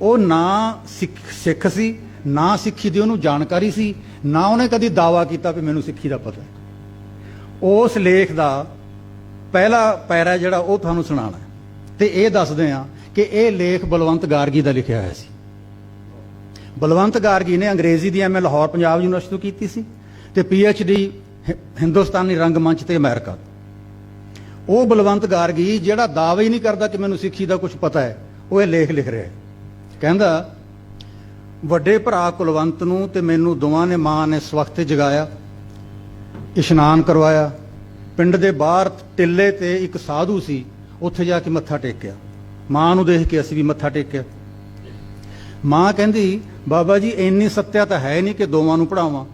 ਉਹ ਨਾ ਸਿੱਖ ਸੀ, ਨਾ ਸਿੱਖੀ ਦੀ ਉਹਨੂੰ ਜਾਣਕਾਰੀ ਸੀ, ਨਾ ਉਹਨੇ ਕਦੀ ਦਾਅਵਾ ਕੀਤਾ ਵੀ ਮੈਨੂੰ ਸਿੱਖੀ ਦਾ ਪਤਾ ਹੈ। ਉਸ ਲੇਖ ਦਾ ਪਹਿਲਾ ਪੈਰਾ ਜਿਹੜਾ ਉਹ ਤੁਹਾਨੂੰ ਸੁਣਾਉਣਾ ਤੇ ਇਹ ਦੱਸਦੇ ਹਾਂ ਕਿ ਇਹ ਲੇਖ ਬਲਵੰਤ ਗਾਰਗੀ ਦਾ ਲਿਖਿਆ ਹੋਇਆ ਸੀ। ਬਲਵੰਤ ਗਾਰਗੀ ਨੇ ਅੰਗਰੇਜ਼ੀ ਦੀ ਐਮਏ ਲਾਹੌਰ ਪੰਜਾਬ ਯੂਨੀਵਰਸਿਟੀ ਤੋਂ ਕੀਤੀ ਸੀ ਤੇ PhD ਹਿੰਦੁਸਤਾਨੀ ਰੰਗਮੰਚ ਤੇ ਅਮਰੀਕਾ। ਉਹ ਬਲਵੰਤ ਗਾਰਗੀ ਜਿਹੜਾ ਦਾਅਵਾ ਹੀ ਨਹੀਂ ਕਰਦਾ ਕਿ ਮੈਨੂੰ ਸਿੱਖੀ ਦਾ ਕੁਝ ਪਤਾ ਹੈ, ਉਹ ਇਹ ਲੇਖ ਲਿਖ ਰਿਹਾ ਹੈ। ਕਹਿੰਦਾ ਵੱਡੇ ਭਰਾ ਕੁਲਵੰਤ ਨੂੰ ਤੇ ਮੈਨੂੰ ਦੋਵਾਂ ਨੇ ਮਾਂ ਨੇ ਸਵਖਤੇ ਜਗਾਇਆ, ਇਸ਼ਨਾਨ ਕਰਵਾਇਆ, ਪਿੰਡ ਦੇ ਬਾਹਰ ਟਿੱਲੇ ਤੇ ਇੱਕ ਸਾਧੂ ਸੀ, ਉੱਥੇ ਜਾ ਕੇ ਮੱਥਾ ਟੇਕਿਆ। ਮਾਂ ਨੂੰ ਦੇਖ ਕੇ ਅਸੀਂ ਵੀ ਮੱਥਾ ਟੇਕਿਆ। ਮਾਂ ਕਹਿੰਦੀ ਬਾਬਾ ਜੀ ਇੰਨੀ ਸੱਤਿਆ ਤਾਂ ਹੈ ਨਹੀਂ ਕਿ ਦੋਵਾਂ ਨੂੰ ਪੜਾਵਾਂ,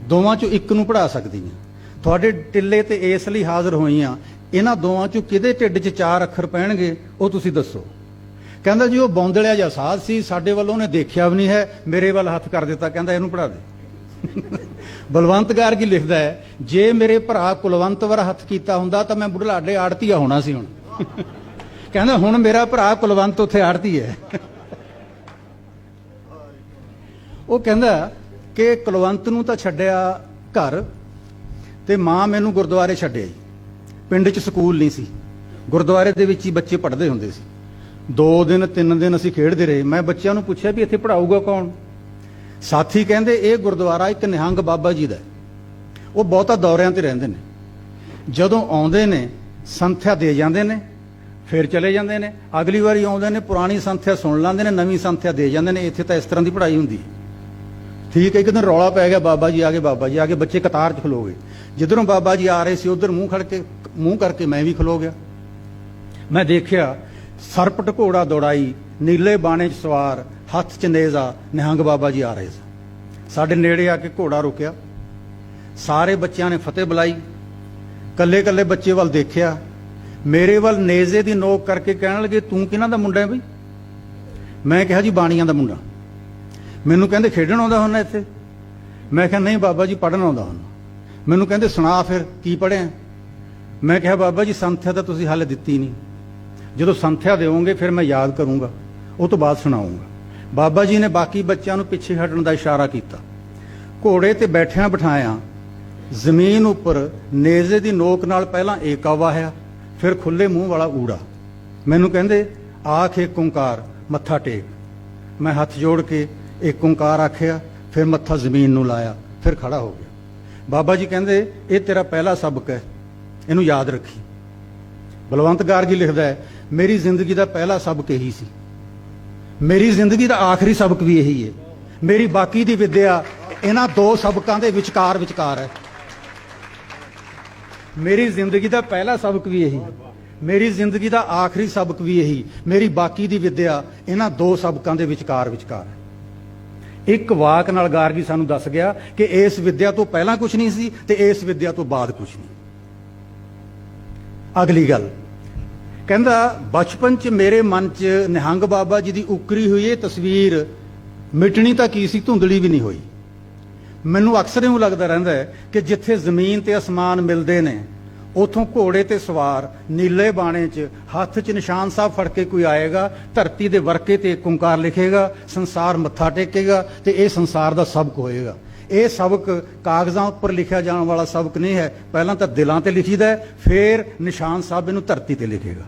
ਦੋਵਾਂ ਚੋਂ ਇੱਕ ਨੂੰ ਪੜਾ ਸਕਦੀ ਹਾਂ। ਤੁਹਾਡੇ ਟਿੱਲੇ ਤੇ ਇਸ ਲਈ ਹਾਜ਼ਰ ਹੋਈ ਆ, ਇਹਨਾਂ ਦੋਵਾਂ ਚੋਂ ਕਿਹਦੇ ਢਿੱਡ 'ਚ 4 ਅੱਖਰ ਪੈਣਗੇ ਉਹ ਤੁਸੀਂ ਦੱਸੋ। ਕਹਿੰਦਾ ਜੀ ਉਹ ਬੌਂਦਲਿਆ ਜਿਹਾ ਸਾਧ ਸੀ, ਸਾਡੇ ਵੱਲ ਉਹਨੇ ਦੇਖਿਆ ਵੀ ਨਹੀਂ ਹੈ, ਮੇਰੇ ਵੱਲ ਹੱਥ ਕਰ ਦਿੱਤਾ, ਕਹਿੰਦਾ ਇਹਨੂੰ ਪੜਾ ਦੇ। ਬਲਵੰਤ ਗਾਰਗੀ ਲਿਖਦਾ ਹੈ ਜੇ ਮੇਰੇ ਭਰਾ ਕੁਲਵੰਤ ਵਰ ਹੱਥ ਕੀਤਾ ਹੁੰਦਾ ਤਾਂ ਮੈਂ ਬੁਢਲਾਡੇ ਆੜਤੀਆ ਹੋਣਾ ਸੀ। ਹੁਣ ਕਹਿੰਦਾ ਹੁਣ ਮੇਰਾ ਭਰਾ ਕੁਲਵੰਤ ਉੱਥੇ ਆੜਤੀ ਹੈ। ਉਹ ਕਹਿੰਦਾ ਕਿ ਕੁਲਵੰਤ ਨੂੰ ਤਾਂ ਛੱਡਿਆ ਘਰ ਤੇ ਮਾਂ ਮੈਨੂੰ ਗੁਰਦੁਆਰੇ ਛੱਡਿਆ ਜੀ। ਪਿੰਡ 'ਚ ਸਕੂਲ ਨਹੀਂ ਸੀ, ਗੁਰਦੁਆਰੇ ਦੇ ਵਿੱਚ ਹੀ ਬੱਚੇ ਪੜ੍ਹਦੇ ਹੁੰਦੇ ਸੀ। 2 ਦਿਨ 3 ਦਿਨ ਅਸੀਂ ਖੇਡਦੇ ਰਹੇ। ਮੈਂ ਬੱਚਿਆਂ ਨੂੰ ਪੁੱਛਿਆ ਵੀ ਇੱਥੇ ਪੜ੍ਹਾਊਗਾ ਕੌਣ? ਸਾਥੀ ਕਹਿੰਦੇ ਇਹ ਗੁਰਦੁਆਰਾ ਇੱਕ ਨਿਹੰਗ ਬਾਬਾ ਜੀ ਦਾ, ਉਹ ਬਹੁਤਾ ਦੌਰਿਆਂ ਤੇ ਰਹਿੰਦੇ ਨੇ। ਜਦੋਂ ਆਉਂਦੇ ਨੇ ਸੰਥਿਆ ਦੇ ਜਾਂਦੇ ਨੇ, ਫਿਰ ਚਲੇ ਜਾਂਦੇ ਨੇ। ਅਗਲੀ ਵਾਰੀ ਆਉਂਦੇ ਨੇ ਪੁਰਾਣੀ ਸੰਥਿਆ ਸੁਣ ਲੈਂਦੇ ਨੇ, ਨਵੀਂ ਸੰਥਿਆ ਦੇ ਜਾਂਦੇ ਨੇ। ਇੱਥੇ ਤਾਂ ਇਸ ਤਰ੍ਹਾਂ ਦੀ ਪੜ੍ਹਾਈ ਹੁੰਦੀ ਹੈ। ਠੀਕ ਹੈ, ਇੱਕ ਦਿਨ ਰੌਲਾ ਪੈ ਗਿਆ, ਬਾਬਾ ਜੀ ਆ ਗਏ, ਬਾਬਾ ਜੀ ਆ ਗਏ। ਬੱਚੇ ਕਤਾਰ 'ਚ ਖਲੋ ਗਏ। ਜਿੱਧਰੋਂ ਬਾਬਾ ਜੀ ਆ ਰਹੇ ਸੀ ਉਧਰ ਮੂੰਹ ਕਰਕੇ ਮੈਂ ਵੀ ਖਲੋ ਗਿਆ। ਮੈਂ ਦੇਖਿਆ ਸਰਪਟ ਘੋੜਾ ਦੌੜਾਈ, ਨੀਲੇ ਬਾਣੇ 'ਚ ਸਵਾਰ, ਹੱਥ 'ਚ ਨੇਜ਼ਾ, ਨਿਹੰਗ ਬਾਬਾ ਜੀ ਆ ਰਹੇ ਸੀ। ਸਾਡੇ ਨੇੜੇ ਆ ਕੇ ਘੋੜਾ ਰੁਕਿਆ। ਸਾਰੇ ਬੱਚਿਆਂ ਨੇ ਫਤਿਹ ਬੁਲਾਈ। ਕੱਲੇ ਕੱਲੇ ਬੱਚੇ ਵੱਲ ਦੇਖਿਆ, ਮੇਰੇ ਵੱਲ ਨੇਜ਼ੇ ਦੀ ਨੋਕ ਕਰਕੇ ਕਹਿਣ ਲੱਗੇ ਤੂੰ ਕਿਹਨਾਂ ਦਾ ਮੁੰਡਾ ਹੈ ਬਈ? ਮੈਂ ਕਿਹਾ ਜੀ ਬਾਣੀਆਂ ਦਾ ਮੁੰਡਾ। ਮੈਨੂੰ ਕਹਿੰਦੇ ਖੇਡਣ ਆਉਂਦਾ ਹੁੰਦਾ ਇੱਥੇ? ਮੈਂ ਕਿਹਾ ਨਹੀਂ ਬਾਬਾ ਜੀ ਪੜ੍ਹਨ ਆਉਂਦਾ ਹੁੰਦਾ। ਮੈਨੂੰ ਕਹਿੰਦੇ ਸੁਣਾ ਫਿਰ ਕੀ ਪੜ੍ਹਿਆ? ਮੈਂ ਕਿਹਾ ਬਾਬਾ ਜੀ ਸੰਥਿਆ ਤਾਂ ਤੁਸੀਂ ਹਾਲੇ ਦਿੱਤੀ ਨਹੀਂ, ਜਦੋਂ ਸੰਥਿਆ ਦੇਵੋਗੇ ਫਿਰ ਮੈਂ ਯਾਦ ਕਰੂੰਗਾ, ਉਹ ਤੋਂ ਬਾਅਦ ਸੁਣਾਉਂਗਾ। ਬਾਬਾ ਜੀ ਨੇ ਬਾਕੀ ਬੱਚਿਆਂ ਨੂੰ ਪਿੱਛੇ ਹਟਣ ਦਾ ਇਸ਼ਾਰਾ ਕੀਤਾ। ਘੋੜੇ ਤੇ ਬੈਠਿਆਂ ਬਿਠਾਇਆ ਜ਼ਮੀਨ ਉੱਪਰ ਨੇਜ਼ੇ ਦੀ ਨੋਕ ਨਾਲ ਪਹਿਲਾਂ ਏਕਾ ਵਾਹਿਆ, ਫਿਰ ਖੁੱਲੇ ਮੂੰਹ ਵਾਲਾ ਊੜਾ। ਮੈਨੂੰ ਕਹਿੰਦੇ ਆਖ ਏਕ ਓਂਕਾਰ, ਮੱਥਾ ਟੇਕ। ਮੈਂ ਹੱਥ ਜੋੜ ਕੇ ਏਕ ਓਂਕਾਰ ਆਖਿਆ, ਫਿਰ ਮੱਥਾ ਜ਼ਮੀਨ ਨੂੰ ਲਾਇਆ, ਫਿਰ ਖੜਾ ਹੋ ਗਿਆ। ਬਾਬਾ ਜੀ ਕਹਿੰਦੇ ਇਹ ਤੇਰਾ ਪਹਿਲਾ ਸਬਕ ਹੈ, ਇਹਨੂੰ ਯਾਦ ਰੱਖੀ। ਬਲਵੰਤ ਗਾਰਗੀ ਲਿਖਦਾ ਹੈ ਮੇਰੀ ਜ਼ਿੰਦਗੀ ਦਾ ਪਹਿਲਾ ਸਬਕ ਇਹੀ ਸੀ, ਮੇਰੀ ਜ਼ਿੰਦਗੀ ਦਾ ਆਖਰੀ ਸਬਕ ਵੀ ਇਹੀ ਹੈ। ਮੇਰੀ ਬਾਕੀ ਦੀ ਵਿੱਦਿਆ ਇਹਨਾਂ 2 ਸਬਕਾਂ ਦੇ ਵਿਚਕਾਰ ਹੈ। ਮੇਰੀ ਜ਼ਿੰਦਗੀ ਦਾ ਪਹਿਲਾ ਸਬਕ ਵੀ ਇਹੀ, ਮੇਰੀ ਜ਼ਿੰਦਗੀ ਦਾ ਆਖਰੀ ਸਬਕ ਵੀ ਇਹੀ, ਮੇਰੀ ਬਾਕੀ ਦੀ ਵਿੱਦਿਆ ਇਹਨਾਂ 2 ਸਬਕਾਂ ਦੇ ਵਿਚਕਾਰ ਹੈ। ਇੱਕ ਵਾਕ ਨਾਲ ਗਾਰਗੀ ਸਾਨੂੰ ਦੱਸ ਗਿਆ ਕਿ ਇਸ ਵਿੱਦਿਆ ਤੋਂ ਪਹਿਲਾਂ ਕੁਝ ਨਹੀਂ ਸੀ ਤੇ ਇਸ ਵਿੱਦਿਆ ਤੋਂ ਬਾਅਦ ਕੁਝ ਨਹੀਂ। ਅਗਲੀ ਗੱਲ ਕਹਿੰਦਾ ਬਚਪਨ 'ਚ ਮੇਰੇ ਮਨ 'ਚ ਨਿਹੰਗ ਬਾਬਾ ਜੀ ਦੀ ਉਕਰੀ ਹੋਈ ਇਹ ਤਸਵੀਰ ਮਿਟਣੀ ਤਾਂ ਕੀ ਸੀ, ਧੁੰਦਲੀ ਵੀ ਨਹੀਂ ਹੋਈ। ਮੈਨੂੰ ਅਕਸਰ ਇਉਂ ਲੱਗਦਾ ਰਹਿੰਦਾ ਹੈ ਕਿ ਜਿੱਥੇ ਜ਼ਮੀਨ ਤੇ ਅਸਮਾਨ ਮਿਲਦੇ ਨੇ ਉਥੋਂ ਘੋੜੇ ਤੇ ਸਵਾਰ ਨੀਲੇ ਬਾਣੇ 'ਚ ਹੱਥ 'ਚ ਨਿਸ਼ਾਨ ਸਾਹਿਬ ਫੜ ਕੇ ਕੋਈ ਆਏਗਾ, ਧਰਤੀ ਦੇ ਵਰਕੇ ਤੇ ਏਕ ਓਂਕਾਰ ਲਿਖੇਗਾ, ਸੰਸਾਰ ਮੱਥਾ ਟੇਕੇਗਾ ਤੇ ਇਹ ਸੰਸਾਰ ਦਾ ਸਬਕ ਹੋਏਗਾ। ਇਹ ਸਬਕ ਕਾਗਜ਼ਾਂ ਉੱਪਰ ਲਿਖਿਆ ਜਾਣ ਵਾਲਾ ਸਬਕ ਨਹੀਂ ਹੈ, ਪਹਿਲਾਂ ਤਾਂ ਦਿਲਾਂ ਤੇ ਲਿਖੀਦਾ, ਫਿਰ ਨਿਸ਼ਾਨ ਸਾਹਿਬ ਇਹਨੂੰ ਧਰਤੀ ਤੇ ਲਿਖੇਗਾ।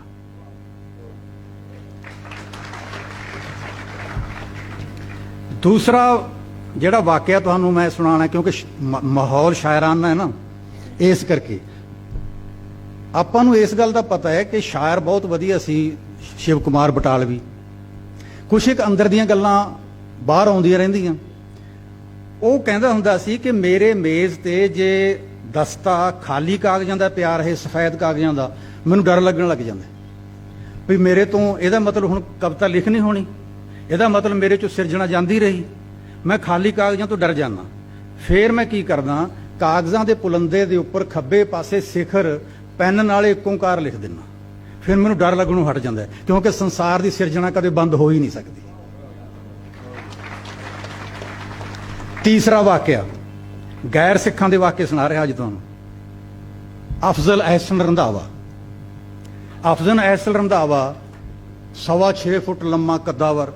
ਦੂਸਰਾ ਜਿਹੜਾ ਵਾਕਿਆ ਤੁਹਾਨੂੰ ਮੈਂ ਸੁਣਾਉਣਾ, ਕਿਉਂਕਿ ਮਾਹੌਲ ਸ਼ਾਇਰਾਨਾ ਹੈ ਨਾ, ਇਸ ਕਰਕੇ ਆਪਾਂ ਨੂੰ ਇਸ ਗੱਲ ਦਾ ਪਤਾ ਹੈ ਕਿ ਸ਼ਾਇਰ ਬਹੁਤ ਵਧੀਆ ਸੀ ਸ਼ਿਵ ਕੁਮਾਰ ਬਟਾਲਵੀ। ਕੁਛ ਇੱਕ ਅੰਦਰ ਦੀਆਂ ਗੱਲਾਂ ਬਾਹਰ ਆਉਂਦੀਆਂ ਰਹਿੰਦੀਆਂ। ਉਹ ਕਹਿੰਦਾ ਹੁੰਦਾ ਸੀ ਕਿ ਮੇਰੇ ਮੇਜ਼ ਤੇ ਜੇ ਦਸਤਾ ਖਾਲੀ ਕਾਗਜ਼ਾਂ ਦਾ ਪਿਆ ਰਹੇ, ਸਫੈਦ ਕਾਗਜ਼ਾਂ ਦਾ, ਮੈਨੂੰ ਡਰ ਲੱਗਣ ਲੱਗ ਜਾਂਦਾ ਵੀ ਮੇਰੇ ਤੋਂ ਇਹਦਾ ਮਤਲਬ ਹੁਣ ਕਵਿਤਾ ਲਿਖਣੀ ਹੋਣੀ, ਇਹਦਾ ਮਤਲਬ ਮੇਰੇ ਚੋਂ ਸਿਰਜਣਾ ਜਾਂਦੀ ਰਹੀ। ਮੈਂ ਖਾਲੀ ਕਾਗਜ਼ਾਂ ਤੋਂ ਡਰ ਜਾਂਦਾ। ਫਿਰ ਮੈਂ ਕੀ ਕਰਦਾ, ਕਾਗਜ਼ਾਂ ਦੇ ਪੁਲੰਦੇ ਦੇ ਉੱਪਰ ਖੱਬੇ ਪਾਸੇ ਸਿਖਰ ਪੈਨ ਨਾਲ ਏਕ ਓਂਕਾਰ ਲਿਖ ਦਿੰਦਾ। ਫਿਰ ਮੈਨੂੰ ਡਰ ਲੱਗਣੋਂ ਹਟ ਜਾਂਦਾ, ਕਿਉਂਕਿ ਸੰਸਾਰ ਦੀ ਸਿਰਜਣਾ ਕਦੇ ਬੰਦ ਹੋ ਹੀ ਨਹੀਂ ਸਕਦੀ। ਤੀਸਰਾ ਵਾਕਿਆ ਗੈਰ ਸਿੱਖਾਂ ਦੇ ਵਾਕਿਆ ਸੁਣਾ ਰਿਹਾ ਅੱਜ ਤੁਹਾਨੂੰ। ਅਫਜ਼ਲ ਅਹਿਸਨ ਰੰਧਾਵਾ 6.25 ਫੁੱਟ ਲੰਮਾ ਕੱਦਾਵਰ,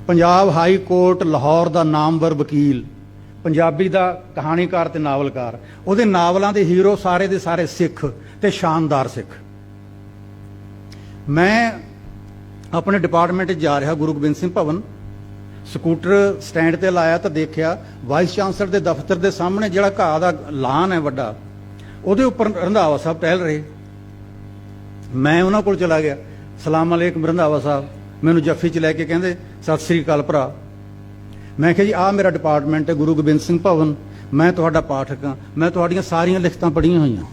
ਪੰਜਾਬ ਹਾਈ ਕੋਰਟ ਲਾਹੌਰ ਦਾ ਨਾਮਵਰ ਵਕੀਲ, ਪੰਜਾਬੀ ਦਾ ਕਹਾਣੀਕਾਰ ਤੇ ਨਾਵਲਕਾਰ। ਉਹਦੇ ਨਾਵਲਾਂ ਦੇ ਹੀਰੋ ਸਾਰੇ ਦੇ ਸਾਰੇ ਸਿੱਖ ਤੇ ਸ਼ਾਨਦਾਰ ਸਿੱਖ। ਮੈਂ ਆਪਣੇ ਡਿਪਾਰਟਮੈਂਟ 'ਚ ਜਾ ਰਿਹਾ ਗੁਰੂ ਗੋਬਿੰਦ ਸਿੰਘ ਭਵਨ, ਸਕੂਟਰ ਸਟੈਂਡ ਤੇ ਲਾਇਆ ਤਾਂ ਦੇਖਿਆ ਵਾਈਸ ਚਾਂਸਲਰ ਦੇ ਦਫ਼ਤਰ ਦੇ ਸਾਹਮਣੇ ਜਿਹੜਾ ਘਾਹ ਦਾ ਲਾਨ ਹੈ ਵੱਡਾ, ਉਹਦੇ ਉੱਪਰ ਰੰਧਾਵਾ ਸਾਹਿਬ ਟਹਿਲ ਰਹੇ। ਮੈਂ ਉਹਨਾਂ ਕੋਲ ਚਲਾ ਗਿਆ, ਸਲਾਮ ਅਲੈਕੁਮ ਰੰਧਾਵਾ ਸਾਹਿਬ। ਮੈਨੂੰ ਜੱਫੀ 'ਚ ਲੈ ਕੇ ਕਹਿੰਦੇ ਸਤਿ ਸ੍ਰੀ ਅਕਾਲ ਭਰਾ। ਮੈਂ ਕਿਹਾ ਜੀ ਆਹ ਮੇਰਾ ਡਿਪਾਰਟਮੈਂਟ ਹੈ ਗੁਰੂ ਗੋਬਿੰਦ ਸਿੰਘ ਭਵਨ, ਮੈਂ ਤੁਹਾਡਾ ਪਾਠਕ ਹਾਂ, ਮੈਂ ਤੁਹਾਡੀਆਂ ਸਾਰੀਆਂ ਲਿਖਤਾਂ ਪੜ੍ਹੀਆਂ ਹੋਈਆਂ।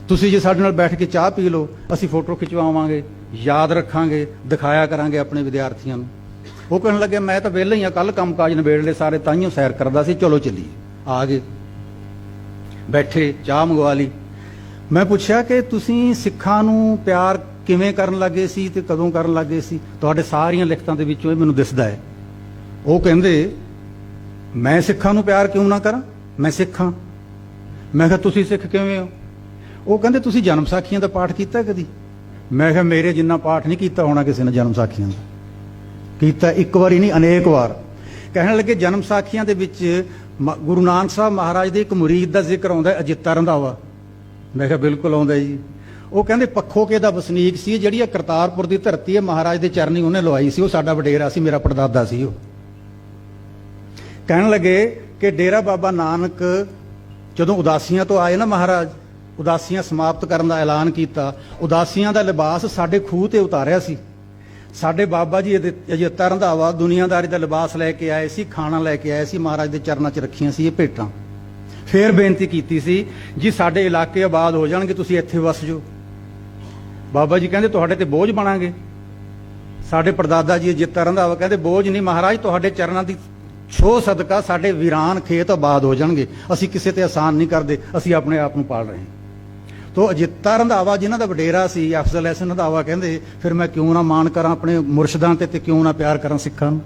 ਤੁਸੀਂ ਜੇ ਸਾਡੇ ਨਾਲ ਬੈਠ ਕੇ ਚਾਹ ਪੀ ਲਓ, ਅਸੀਂ ਫੋਟੋ ਖਿਚਵਾਵਾਂਗੇ, ਯਾਦ ਰੱਖਾਂਗੇ, ਦਿਖਾਇਆ ਕਰਾਂਗੇ ਆਪਣੇ ਵਿਦਿਆਰਥੀਆਂ ਨੂੰ। ਉਹ ਕਹਿਣ ਲੱਗੇ ਮੈਂ ਤਾਂ ਵਿਹਲਾ ਹੀ ਆ, ਕੱਲ ਕੰਮ ਕਾਜ ਨਿਬੇੜ ਲਏ ਸਾਰੇ, ਤਾਈਓ ਸੈਰ ਕਰਦਾ ਸੀ, ਚਲੋ ਚੱਲੀਏ। ਆ ਗਏ, ਬੈਠੇ, ਚਾਹ ਮੰਗਵਾ ਲਈ। ਮੈਂ ਪੁੱਛਿਆ ਕਿ ਤੁਸੀਂ ਸਿੱਖਾਂ ਨੂੰ ਪਿਆਰ ਕਿਵੇਂ ਕਰਨ ਲੱਗੇ ਸੀ ਤੇ ਕਦੋਂ ਕਰਨ ਲੱਗੇ ਸੀ? ਤੁਹਾਡੇ ਸਾਰੀਆਂ ਲਿਖਤਾਂ ਦੇ ਵਿੱਚੋਂ ਇਹ ਮੈਨੂੰ ਦਿਸਦਾ ਹੈ। ਉਹ ਕਹਿੰਦੇ ਮੈਂ ਸਿੱਖਾਂ ਨੂੰ ਪਿਆਰ ਕਿਉਂ ਨਾ ਕਰਾਂ, ਮੈਂ ਸਿੱਖ ਹਾਂ। ਮੈਂ ਕਿਹਾ ਤੁਸੀਂ ਸਿੱਖ ਕਿਵੇਂ ਹੋ? ਉਹ ਕਹਿੰਦੇ ਤੁਸੀਂ ਜਨਮ ਸਾਖੀਆਂ ਦਾ ਪਾਠ ਕੀਤਾ ਕਦੀ? ਮੈਂ ਕਿਹਾ ਮੇਰੇ ਜਿੰਨਾ ਪਾਠ ਨਹੀਂ ਕੀਤਾ ਹੋਣਾ ਕਿਸੇ ਨੇ ਜਨਮ ਸਾਖੀਆਂ ਦਾ। ਕੀਤਾ, ਇੱਕ ਵਾਰੀ ਨਹੀਂ ਅਨੇਕ ਵਾਰ। ਕਹਿਣ ਲੱਗੇ ਜਨਮ ਸਾਖੀਆਂ ਦੇ ਵਿੱਚ ਗੁਰੂ ਨਾਨਕ ਸਾਹਿਬ ਮਹਾਰਾਜ ਦੇ ਇੱਕ ਮੁਰੀਦ ਦਾ ਜ਼ਿਕਰ ਆਉਂਦਾ, ਅਜਿੱਤਾ ਰੰਧਾਵਾ। ਮੈਂ ਕਿਹਾ ਬਿਲਕੁਲ ਆਉਂਦਾ ਜੀ। ਉਹ ਕਹਿੰਦੇ ਪੱਖੋਕੇ ਦਾ ਵਸਨੀਕ ਸੀ, ਜਿਹੜੀ ਇਹ ਕਰਤਾਰਪੁਰ ਦੀ ਧਰਤੀ ਹੈ ਮਹਾਰਾਜ ਦੇ ਚਰਨੀ ਉਹਨੇ ਲਵਾਈ ਸੀ, ਉਹ ਸਾਡਾ ਵਡੇਰਾ ਸੀ, ਮੇਰਾ ਪੜਦਾਦਾ ਸੀ ਉਹ। ਕਹਿਣ ਲੱਗੇ ਕਿ ਡੇਰਾ ਬਾਬਾ ਨਾਨਕ ਜਦੋਂ ਉਦਾਸੀਆਂ ਤੋਂ ਆਏ ਨਾ ਮਹਾਰਾਜ, ਉਦਾਸੀਆਂ ਸਮਾਪਤ ਕਰਨ ਦਾ ਐਲਾਨ ਕੀਤਾ, ਉਦਾਸੀਆਂ ਦਾ ਲਿਬਾਸ ਸਾਡੇ ਖੂਹ ਤੇ ਉਤਾਰਿਆ ਸੀ। ਸਾਡੇ ਬਾਬਾ ਜੀ ਅਜਿੱਤਾ ਰੰਧਾਵਾ ਦੁਨੀਆਦਾਰੀ ਦਾ ਲਿਬਾਸ ਲੈ ਕੇ ਆਏ ਸੀ, ਖਾਣਾ ਲੈ ਕੇ ਆਏ ਸੀ, ਮਹਾਰਾਜ ਦੇ ਚਰਨਾਂ 'ਚ ਰੱਖੀਆਂ ਸੀ ਇਹ ਭੇਟਾਂ। ਫੇਰ ਬੇਨਤੀ ਕੀਤੀ ਸੀ ਜੀ ਸਾਡੇ ਇਲਾਕੇ ਆਬਾਦ ਹੋ ਜਾਣਗੇ, ਤੁਸੀਂ ਇੱਥੇ ਵਸ ਜਾਓ। ਬਾਬਾ ਜੀ ਕਹਿੰਦੇ ਤੁਹਾਡੇ ਤੇ ਬੋਝ ਬਣਾਂਗੇ। ਸਾਡੇ ਪੜਦਾਦਾ ਜੀ ਅਜਿੱਤਾ ਰੰਧਾਵਾ ਕਹਿੰਦੇ ਬੋਝ ਨਹੀਂ ਮਹਾਰਾਜ, ਤੁਹਾਡੇ ਚਰਨਾਂ ਦੀ ਛੋਹ ਸਦਕਾ ਸਾਡੇ ਵੀਰਾਨ ਖੇਤ ਆਬਾਦ ਹੋ ਜਾਣਗੇ। ਅਸੀਂ ਕਿਸੇ ਤੇ ਆਸਾਨ ਨਹੀਂ ਕਰਦੇ, ਅਸੀਂ ਆਪਣੇ ਆਪ ਨੂੰ ਪਾਲ ਰਹੇ ਹਾਂ। ਤੋ ਅਜਿੱਤਾ ਰੰਧਾਵਾ ਜਿਨ੍ਹਾਂ ਦਾ ਵਡੇਰਾ ਸੀ, ਅਫਜ਼ਲ ਹਸਨ ਰੰਧਾਵਾ ਕਹਿੰਦੇ ਫਿਰ ਮੈਂ ਕਿਉਂ ਨਾ ਮਾਣ ਕਰਾਂ ਆਪਣੇ ਮੁਰਸ਼ਿਦਾਂ ਤੇ ਕਿਉਂ ਨਾ ਪਿਆਰ ਕਰਾਂ ਸਿੱਖਾਂ ਨੂੰ।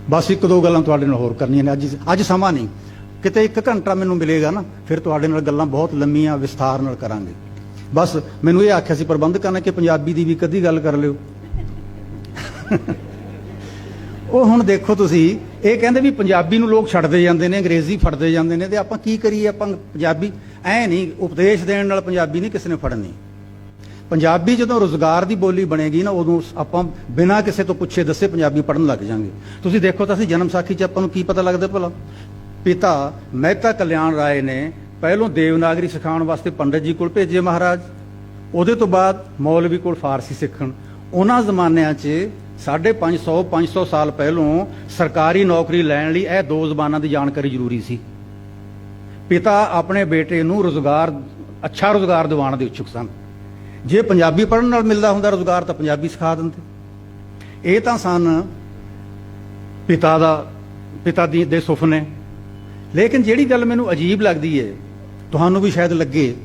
ਬਸ ਇੱਕ ਦੋ ਗੱਲਾਂ ਤੁਹਾਡੇ ਨਾਲ ਹੋਰ ਕਰਨੀਆਂ ਨੇ। ਅੱਜ ਸਮਾਂ ਨਹੀਂ, ਕਿਤੇ 1 ਘੰਟਾ ਮੈਨੂੰ ਮਿਲੇਗਾ ਨਾ, ਫਿਰ ਤੁਹਾਡੇ ਨਾਲ ਗੱਲਾਂ ਬਹੁਤ ਲੰਮੀਆਂ ਵਿਸਥਾਰ ਨਾਲ ਕਰਾਂਗੇ। ਬਸ ਮੈਨੂੰ ਇਹ ਆਖਿਆ ਸੀ ਪ੍ਰਬੰਧਕਾਂ ਨੇ ਕਿ ਪੰਜਾਬੀ ਦੀ ਵੀ ਕਦੀ ਗੱਲ ਕਰ ਲਿਓ। ਉਹ ਹੁਣ ਦੇਖੋ ਤੁਸੀਂ, ਇਹ ਕਹਿੰਦੇ ਵੀ ਪੰਜਾਬੀ ਨੂੰ ਲੋਕ ਛੱਡਦੇ ਜਾਂਦੇ ਨੇ, ਅੰਗਰੇਜ਼ੀ ਫੜਦੇ ਜਾਂਦੇ ਨੇ, ਤੇ ਆਪਾਂ ਕੀ ਕਰੀਏ? ਆਪਾਂ ਪੰਜਾਬੀ ਐ ਨਹੀਂ, ਉਪਦੇਸ਼ ਦੇਣ ਨਾਲ ਪੰਜਾਬੀ ਨਹੀਂ ਕਿਸੇ ਨੇ ਫੜਨੀ। ਪੰਜਾਬੀ ਜਦੋਂ ਰੁਜ਼ਗਾਰ ਦੀ ਬੋਲੀ ਬਣੇਗੀ ਨਾ, ਉਦੋਂ ਆਪਾਂ ਬਿਨਾਂ ਕਿਸੇ ਤੋਂ ਪੁੱਛੇ ਦੱਸੇ ਪੰਜਾਬੀ ਪੜ੍ਹਨ ਲੱਗ ਜਾਾਂਗੇ। ਤੁਸੀਂ ਦੇਖੋ ਤਾਂ ਅਸੀਂ ਜਨਮ ਸਾਖੀ 'ਚ ਆਪਾਂ ਨੂੰ ਕੀ ਪਤਾ ਲੱਗਦਾ ਭਲਾ? ਪਿਤਾ ਮਹਿਤਾ ਕਲਿਆਣ ਰਾਏ ਨੇ ਪਹਿਲੋਂ ਦੇਵਨਾਗਰੀ ਸਿਖਾਉਣ ਵਾਸਤੇ ਪੰਡਤ ਜੀ ਕੋਲ ਭੇਜੇ ਮਹਾਰਾਜ, ਉਹਦੇ ਤੋਂ ਬਾਅਦ ਮੌਲਵੀ ਕੋਲ ਫਾਰਸੀ ਸਿੱਖਣ। ਉਹਨਾਂ ਜ਼ਮਾਨਿਆਂ 'ਚ 550 ਸਾਲ ਪਹਿਲੋਂ ਸਰਕਾਰੀ ਨੌਕਰੀ ਲੈਣ ਲਈ ਇਹ 2 ਜ਼ਬਾਨਾਂ ਦੀ ਜਾਣਕਾਰੀ ਜ਼ਰੂਰੀ ਸੀ। ਪਿਤਾ ਆਪਣੇ ਬੇਟੇ ਨੂੰ ਰੁਜ਼ਗਾਰ, ਅੱਛਾ ਰੁਜ਼ਗਾਰ ਦਿਵਾਉਣ ਦੇ ਇੱਛੁਕ ਸਨ। ਜੇ ਪੰਜਾਬੀ ਪੜ੍ਹਨ ਨਾਲ ਮਿਲਦਾ ਹੁੰਦਾ ਰੁਜ਼ਗਾਰ ਤਾਂ ਪੰਜਾਬੀ ਸਿਖਾ ਦਿੰਦੇ। ਇਹ ਤਾਂ ਸਨ ਪਿਤਾ ਦੇ ਸੁਪਨੇ। ਲੇਕਿਨ ਜਿਹੜੀ ਗੱਲ ਮੈਨੂੰ ਅਜੀਬ ਲੱਗਦੀ ਹੈ, ਤੁਹਾਨੂੰ ਵੀ ਸ਼ਾਇਦ ਲੱਗੇ,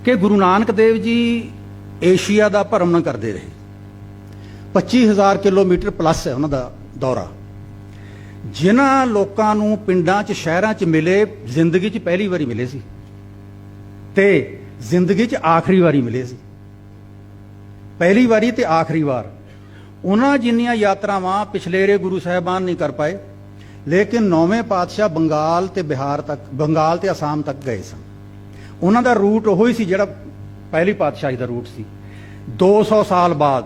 ਕਿ ਗੁਰੂ ਨਾਨਕ ਦੇਵ ਜੀ ਏਸ਼ੀਆ ਦਾ ਭਰਮਣ ਕਰਦੇ ਰਹੇ। 25,000 ਕਿਲੋਮੀਟਰ ਪਲੱਸ ਹੈ ਉਹਨਾਂ ਦਾ ਦੌਰਾ। ਜਿਨ੍ਹਾਂ ਲੋਕਾਂ ਨੂੰ ਪਿੰਡਾਂ 'ਚ ਸ਼ਹਿਰਾਂ 'ਚ ਮਿਲੇ, ਜ਼ਿੰਦਗੀ 'ਚ ਪਹਿਲੀ ਵਾਰੀ ਮਿਲੇ ਸੀ ਤੇ ਜ਼ਿੰਦਗੀ 'ਚ ਆਖਰੀ ਵਾਰੀ ਮਿਲੇ ਸੀ। ਪਹਿਲੀ ਵਾਰੀ ਤੇ ਆਖਰੀ ਵਾਰ। ਉਹਨਾਂ ਜਿੰਨੀਆਂ ਯਾਤਰਾਵਾਂ ਪਿਛਲੇਰੇ ਗੁਰੂ ਸਾਹਿਬਾਨ ਨਹੀਂ ਕਰ ਪਾਏ, ਲੇਕਿਨ 9ਵੇਂ ਪਾਤਸ਼ਾਹ ਬੰਗਾਲ ਤੇ ਬਿਹਾਰ ਤੱਕ, ਬੰਗਾਲ ਤੇ ਅਸਾਮ ਤੱਕ ਗਏ ਸਨ। ਉਹਨਾਂ ਦਾ ਰੂਟ ਉਹੀ ਸੀ ਜਿਹੜਾ ਪਹਿਲੀ ਪਾਤਸ਼ਾਹੀ ਦਾ ਰੂਟ ਸੀ। 200 ਸਾਲ ਬਾਅਦ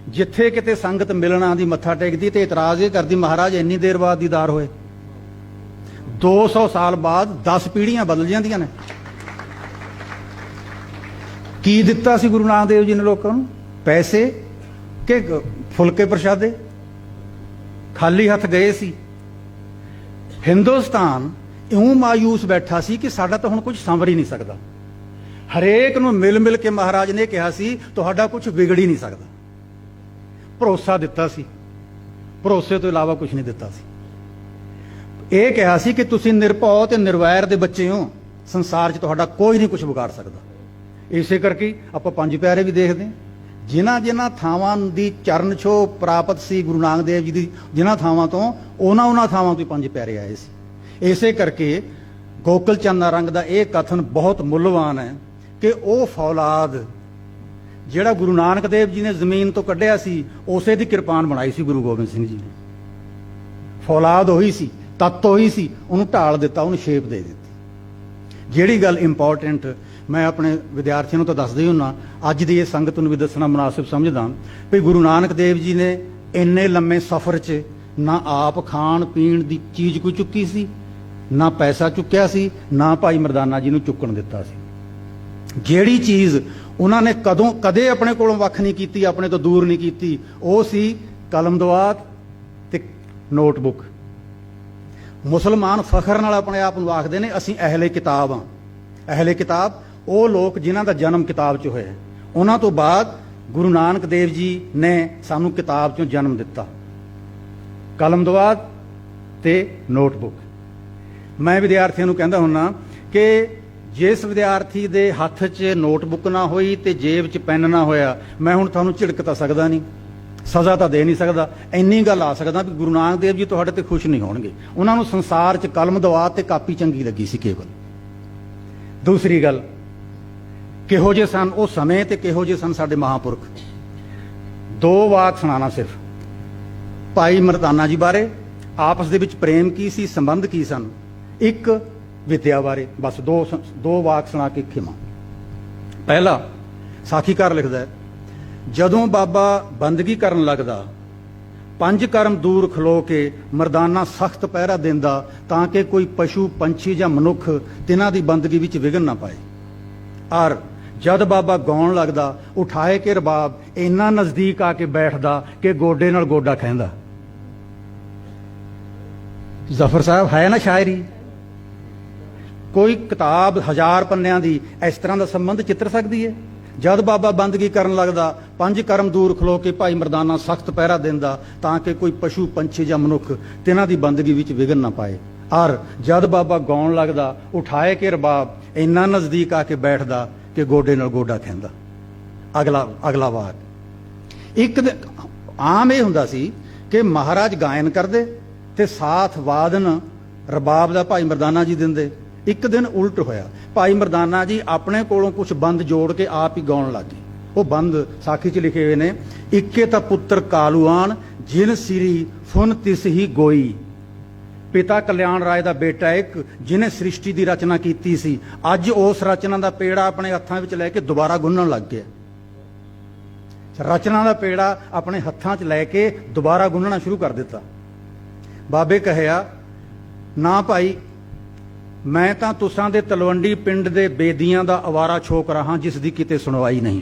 ਜਿੱਥੇ ਕਿਤੇ ਸੰਗਤ ਮਿਲਣ ਆਉਂਦੀ, ਮੱਥਾ ਟੇਕਦੀ ਤੇ ਇਤਰਾਜ਼ ਇਹ ਕਰਦੀ ਮਹਾਰਾਜ ਇੰਨੀ ਦੇਰ ਬਾਅਦ ਦੀਦਾਰ ਹੋਏ। 200 ਸਾਲ ਬਾਅਦ 10 ਪੀੜ੍ਹੀਆਂ ਬਦਲ ਜਾਂਦੀਆਂ ਨੇ। ਕੀ ਦਿੱਤਾ ਸੀ ਗੁਰੂ ਨਾਨਕ ਦੇਵ ਜੀ ਨੇ ਲੋਕਾਂ ਨੂੰ? ਪੈਸੇ ਕਿ ਫੁਲਕੇ ਪ੍ਰਸ਼ਾਦੇ? ਖਾਲੀ ਹੱਥ ਗਏ ਸੀ। ਹਿੰਦੁਸਤਾਨ ਇਉਂ ਮਾਯੂਸ ਬੈਠਾ ਸੀ ਕਿ ਸਾਡਾ ਤਾਂ ਹੁਣ ਕੁਝ ਸੰਵਰ ਹੀ ਨਹੀਂ ਸਕਦਾ। ਹਰੇਕ ਨੂੰ ਮਿਲ ਮਿਲ ਕੇ ਮਹਾਰਾਜ ਨੇ ਕਿਹਾ ਸੀ ਤੁਹਾਡਾ ਕੁਝ ਵਿਗੜ ਹੀ ਨਹੀਂ ਸਕਦਾ। ਭਰੋਸਾ ਦਿੱਤਾ ਸੀ, ਭਰੋਸੇ ਤੋਂ ਇਲਾਵਾ ਕੁਝ ਨਹੀਂ ਦਿੱਤਾ ਸੀ। ਇਹ ਕਿਹਾ ਸੀ ਕਿ ਤੁਸੀਂ ਨਿਰਭਉ ਤੇ ਨਿਰਵੈਰ ਦੇ ਬੱਚੇ ਹੋ, ਸੰਸਾਰ 'ਚ ਤੁਹਾਡਾ ਕੋਈ ਨਹੀਂ ਕੁਝ ਵਿਗਾੜ ਸਕਦਾ। ਇਸੇ ਕਰਕੇ ਆਪਾਂ 5 ਪਿਆਰੇ ਵੀ ਦੇਖਦੇ ਹਾਂ। ਜਿਨ੍ਹਾਂ ਥਾਵਾਂ ਦੀ ਚਰਨ ਛੋਹ ਪ੍ਰਾਪਤ ਸੀ ਗੁਰੂ ਨਾਨਕ ਦੇਵ ਜੀ ਦੀ, ਜਿਨ੍ਹਾਂ ਥਾਵਾਂ ਤੋਂ, ਉਹਨਾਂ ਥਾਵਾਂ ਤੋਂ 5 ਪਿਆਰੇ ਆਏ ਸੀ। ਇਸੇ ਕਰਕੇ ਗੋਕਲ ਚੰਦ ਨਾਰੰਗ ਦਾ ਇਹ ਕਥਨ ਬਹੁਤ ਮੁੱਲਵਾਨ ਹੈ ਕਿ ਉਹ ਫੌਲਾਦ ਜਿਹੜਾ ਗੁਰੂ ਨਾਨਕ ਦੇਵ ਜੀ ਨੇ ਜ਼ਮੀਨ ਤੋਂ ਕੱਢਿਆ ਸੀ ਉਸੇ ਦੀ ਕਿਰਪਾਨ ਬਣਾਈ ਸੀ ਗੁਰੂ ਗੋਬਿੰਦ ਸਿੰਘ ਜੀ ਨੇ। ਫੌਲਾਦ ਉਹੀ ਸੀ, ਤੱਤ ਉਹੀ ਸੀ, ਉਹਨੂੰ ਢਾਲ ਦਿੱਤਾ, ਉਹਨੂੰ ਸ਼ੇਪ ਦੇ ਦਿੱਤੀ। ਜਿਹੜੀ ਗੱਲ ਇੰਪੋਰਟੈਂਟ ਮੈਂ ਆਪਣੇ ਵਿਦਿਆਰਥੀਆਂ ਨੂੰ ਤਾਂ ਦੱਸਦਾ ਹੀ ਹੁੰਨਾ, ਅੱਜ ਦੀ ਇਹ ਸੰਗਤ ਨੂੰ ਵੀ ਦੱਸਣਾ ਮੁਨਾਸਿਬ ਸਮਝਦਾ ਵੀ ਗੁਰੂ ਨਾਨਕ ਦੇਵ ਜੀ ਨੇ ਇੰਨੇ ਲੰਮੇ ਸਫ਼ਰ 'ਚ ਨਾ ਆਪ ਖਾਣ ਪੀਣ ਦੀ ਚੀਜ਼ ਕੋਈ ਚੁੱਕੀ ਸੀ, ਨਾ ਪੈਸਾ ਚੁੱਕਿਆ ਸੀ, ਨਾ ਭਾਈ ਮਰਦਾਨਾ ਜੀ ਨੂੰ ਚੁੱਕਣ ਦਿੱਤਾ ਸੀ। ਜਿਹੜੀ ਚੀਜ਼ ਉਹਨਾਂ ਨੇ ਕਦੇ ਆਪਣੇ ਕੋਲੋਂ ਵੱਖ ਨਹੀਂ ਕੀਤੀ, ਆਪਣੇ ਤੋਂ ਦੂਰ ਨਹੀਂ ਕੀਤੀ, ਉਹ ਸੀ ਕਲਮ ਦਵਾਤ ਤੇ ਨੋਟਬੁੱਕ। ਮੁਸਲਮਾਨ ਫਖਰ ਨਾਲ ਆਪਣੇ ਆਪ ਨੂੰ ਆਖਦੇ ਨੇ ਅਸੀਂ ਅਹਿਲੇ ਕਿਤਾਬ ਹਾਂ। ਅਹਿਲੇ ਕਿਤਾਬ ਉਹ ਲੋਕ ਜਿਨ੍ਹਾਂ ਦਾ ਜਨਮ ਕਿਤਾਬ 'ਚ ਹੋਇਆ। ਉਹਨਾਂ ਤੋਂ ਬਾਅਦ ਗੁਰੂ ਨਾਨਕ ਦੇਵ ਜੀ ਨੇ ਸਾਨੂੰ ਕਿਤਾਬ 'ਚੋਂ ਜਨਮ ਦਿੱਤਾ, ਕਲਮ ਦਵਾਤ ਤੇ ਨੋਟਬੁੱਕ। ਮੈਂ ਵਿਦਿਆਰਥੀਆਂ ਨੂੰ ਕਹਿੰਦਾ ਹੁੰਨਾ ਕਿ ਜਿਸ ਵਿਦਿਆਰਥੀ ਦੇ ਹੱਥ 'ਚ ਨੋਟਬੁੱਕ ਨਾ ਹੋਈ ਤੇ ਜੇਬ 'ਚ ਪੈਨ ਨਾ ਹੋਇਆ, ਮੈਂ ਹੁਣ ਤੁਹਾਨੂੰ ਝਿੜਕ ਤਾਂ ਸਕਦਾ ਨਹੀਂ, ਸਜ਼ਾ ਤਾਂ ਦੇ ਨਹੀਂ ਸਕਦਾ, ਇੰਨੀ ਗੱਲ ਆ ਸਕਦਾ ਵੀ ਗੁਰੂ ਨਾਨਕ ਦੇਵ ਜੀ ਤੁਹਾਡੇ ਤੇ ਖੁਸ਼ ਨਹੀਂ ਹੋਣਗੇ। ਉਹਨਾਂ ਨੂੰ ਸੰਸਾਰ 'ਚ ਕਲਮ ਦਵਾਤ ਤੇ ਕਾਪੀ ਚੰਗੀ ਲੱਗੀ ਸੀ ਕੇਵਲ। ਦੂਸਰੀ ਗੱਲ, ਕਿਹੋ ਜਿਹੇ ਸਨ ਉਹ ਸਮੇਂ ਤੇ ਕਿਹੋ ਜਿਹੇ ਸਨ ਸਾਡੇ ਮਹਾਂਪੁਰਖ। ਦੋ ਵਾਕ ਸੁਣਾਣਾ ਸਿਰਫ ਭਾਈ ਮਰਦਾਨਾ ਜੀ ਬਾਰੇ, ਆਪਸ ਦੇ ਵਿੱਚ ਪ੍ਰੇਮ ਕੀ ਸੀ, ਸੰਬੰਧ ਕੀ ਸਨ। ਇੱਕ ਵਿਦਿਆ ਬਾਰੇ ਬਸ ਦੋ ਵਾਕ ਸੁਣਾ ਕੇ ਖਿਮਾ। ਪਹਿਲਾ, ਸਾਖੀਕਾਰ ਲਿਖਦਾ ਹੈ, ਜਦੋਂ ਬਾਬਾ ਬੰਦਗੀ ਕਰਨ ਲੱਗਦਾ, ਪੰਜ ਕਰਮ ਦੂਰ ਖਲੋ ਕੇ ਮਰਦਾਨਾ ਸਖਤ ਪਹਿਰਾ ਦਿੰਦਾ ਤਾਂ ਕਿ ਕੋਈ ਪਸ਼ੂ ਪੰਛੀ ਜਾਂ ਮਨੁੱਖ ਤਿਨਾਂ ਦੀ ਬੰਦਗੀ ਵਿੱਚ ਵਿਘਨ ਨਾ ਪਾਏ। ਔਰ ਜਦ ਬਾਬਾ ਗਾਉਣ ਲੱਗਦਾ, ਉਠਾਏ ਕੇ ਰਬਾਬ ਇੰਨਾ ਨਜ਼ਦੀਕ ਆ ਕੇ ਬੈਠਦਾ ਕਿ ਗੋਡੇ ਨਾਲ ਗੋਡਾ ਖਹਿੰਦਾ। ਜ਼ਫਰ ਸਾਹਿਬ ਹੈ ਨਾ ਸ਼ਾਇਰੀ, ਕੋਈ ਕਿਤਾਬ 1000 ਪੰਨਿਆਂ ਦੀ ਇਸ ਤਰ੍ਹਾਂ ਦਾ ਸੰਬੰਧ ਚਿੱਤਰ ਸਕਦੀ ਹੈ। ਜਦ ਬਾਬਾ ਬੰਦਗੀ ਕਰਨ ਲੱਗਦਾ, ਪੰਜ ਕਰਮ ਦੂਰ ਖਲੋ ਕੇ ਭਾਈ ਮਰਦਾਨਾ ਸਖਤ ਪਹਿਰਾ ਦਿੰਦਾ ਤਾਂ ਕਿ ਕੋਈ ਪਸ਼ੂ ਪੰਛੀ ਜਾਂ ਮਨੁੱਖ ਤਿਨਾਂ ਦੀ ਬੰਦਗੀ ਵਿੱਚ ਵਿਘਨ ਨਾ ਪਾਏ। ਔਰ ਜਦ ਬਾਬਾ ਗਾਉਣ ਲੱਗਦਾ, ਉਠਾਏ ਕੇ ਰਬਾਬ ਇੰਨਾ ਨਜ਼ਦੀਕ ਆ ਕੇ ਬੈਠਦਾ ਕਿ ਗੋਡੇ ਨਾਲ ਗੋਡਾ ਖਹਿੰਦਾ। ਅਗਲਾ ਵਾਕ, ਇੱਕ ਆਮ ਇਹ ਹੁੰਦਾ ਸੀ ਕਿ ਮਹਾਰਾਜ ਗਾਇਨ ਕਰਦੇ ਤੇ ਸਾਥ ਵਾਦਨ ਰਬਾਬ ਦਾ ਭਾਈ ਮਰਦਾਨਾ ਜੀ ਦਿੰਦੇ। ਇੱਕ ਦਿਨ ਉਲਟ ਹੋਇਆ, ਭਾਈ ਮਰਦਾਨਾ ਜੀ ਆਪਣੇ ਕੋਲੋਂ ਕੁਝ ਬੰਦ ਜੋੜ ਕੇ ਆਪ ਹੀ ਗਾਉਣ ਲੱਗੇ। ਉਹ ਬੰਦ ਸਾਖੀ 'ਚ ਲਿਖੇ ਹੋਏ ਨੇ, ਇੱਕੇ ਤਾਂ ਪੁੱਤਰ ਕਾਲੂਆਨ ਜਿਨ ਸਿਰੀ ਫੁਨ ਤਿਸ ਹੀ ਗੋਈ। ਪਿਤਾ ਕਲਿਆਣ ਰਾਏ ਦਾ ਬੇਟਾ ਇੱਕ ਜਿਹਨੇ ਸ੍ਰਿਸ਼ਟੀ ਦੀ ਰਚਨਾ ਕੀਤੀ ਸੀ, ਅੱਜ ਉਸ ਰਚਨਾ ਦਾ ਪੇੜਾ ਆਪਣੇ ਹੱਥਾਂ ਵਿੱਚ ਲੈ ਕੇ ਦੁਬਾਰਾ ਗੁੰਨਣ ਲੱਗ ਗਿਆ। ਰਚਨਾ ਦਾ ਪੇੜਾ ਆਪਣੇ ਹੱਥਾਂ 'ਚ ਲੈ ਕੇ ਦੁਬਾਰਾ ਗੁੰਨਣਾ ਸ਼ੁਰੂ ਕਰ ਦਿੱਤਾ। ਬਾਬੇ ਕਹਿਆ, ਨਾ ਭਾਈ, ਮੈਂ ਤਾਂ ਤੁਸਾਂ ਦੇ ਤਲਵੰਡੀ ਪਿੰਡ ਦੇ ਬੇਦੀਆਂ ਦਾ ਅਵਾਰਾ ਛੋਕਰਾ ਹਾਂ ਜਿਸ ਦੀ ਕਿਤੇ ਸੁਣਵਾਈ ਨਹੀਂ।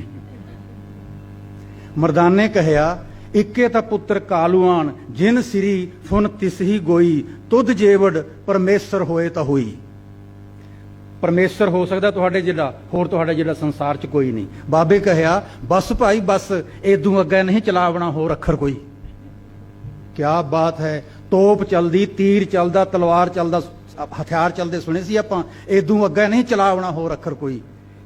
ਮਰਦਾਨੇ ਕਹਿਆ, ਇੱਕੇ ਤਾਂ ਪੁੱਤਰ ਕਾਲੂਆਨ ਜਿਨ ਸਿਰੀ ਫੁਨ ਤਿਸ ਹੀ ਗੋਈ, ਤੁਧ ਜੇਵੜ ਪਰਮੇਸ਼ਰ ਹੋਏ ਤਾਂ ਹੋਈ। ਪਰਮੇਸ਼ਰ ਹੋ ਸਕਦਾ ਤੁਹਾਡੇ ਜਿਹੜਾ, ਹੋਰ ਤੁਹਾਡੇ ਜਿਹੜਾ ਸੰਸਾਰ 'ਚ ਕੋਈ ਨਹੀਂ। ਬਾਬੇ ਕਹਿਆ, ਬਸ ਭਾਈ ਬਸ, ਏਦੂ ਅੱਗੇ ਨਹੀਂ ਚਲਾਵਣਾ ਹੋਰ ਅੱਖਰ ਕੋਈ। ਕਿਆ ਬਾਤ ਹੈ, ਤੋਪ ਚਲਦੀ, ਤੀਰ ਚੱਲਦਾ, ਤਲਵਾਰ ਚੱਲਦਾ, ਹਥਿਆਰ ਚੱਲਦੇ ਸੁਣੇ ਸੀ ਆਪਾਂ, ਏਦੂ ਅੱਗੇ ਨਹੀਂ ਚਲਾਵਣਾ ਹੋਰ ਅੱਖਰ ਕੋਈ।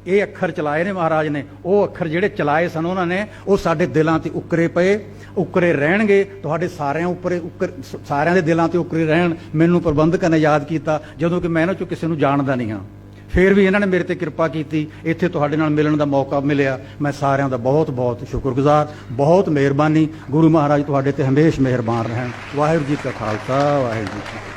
ਇਹ ਅੱਖਰ ਚਲਾਏ ਨੇ ਮਹਾਰਾਜ ਨੇ, ਉਹ ਅੱਖਰ ਜਿਹੜੇ ਚਲਾਏ ਸਨ ਉਹਨਾਂ ਨੇ, ਉਹ ਸਾਡੇ ਦਿਲਾਂ ਤੇ ਉਕਰੇ ਪਏ, ਉਕਰੇ ਰਹਿਣਗੇ। ਤੁਹਾਡੇ ਸਾਰਿਆਂ ਦੇ ਦਿਲਾਂ ਤੇ ਉਕਰੇ ਰਹਿਣ। ਮੈਨੂੰ ਪ੍ਰਬੰਧਕਾਂ ਨੇ ਯਾਦ ਕੀਤਾ ਜਦੋਂ ਕਿ ਮੈਂ ਇਹਨਾਂ 'ਚੋਂ ਕਿਸੇ ਨੂੰ ਜਾਣਦਾ ਨਹੀਂ ਹਾਂ, ਫਿਰ ਵੀ ਇਹਨਾਂ ਨੇ ਮੇਰੇ ਤੇ ਕਿਰਪਾ ਕੀਤੀ, ਇੱਥੇ ਤੁਹਾਡੇ ਨਾਲ ਮਿਲਣ ਦਾ ਮੌਕਾ ਮਿਲਿਆ। ਮੈਂ ਸਾਰਿਆਂ ਦਾ ਬਹੁਤ ਬਹੁਤ ਸ਼ੁਕਰਗੁਜ਼ਾਰ, ਬਹੁਤ ਮਿਹਰਬਾਨੀ। ਗੁਰੂ ਮਹਾਰਾਜ ਤੁਹਾਡੇ ਤੇ ਹਮੇਸ਼ਾ ਮਿਹਰਬਾਨ ਰਹਿਣ। ਵਾਹਿਗੁਰੂ ਜੀ ਕਾ ਖਾਲਸਾ, ਵਾਹਿਗੁਰੂ ਜੀ ਕੀ ਫਤਿਹ।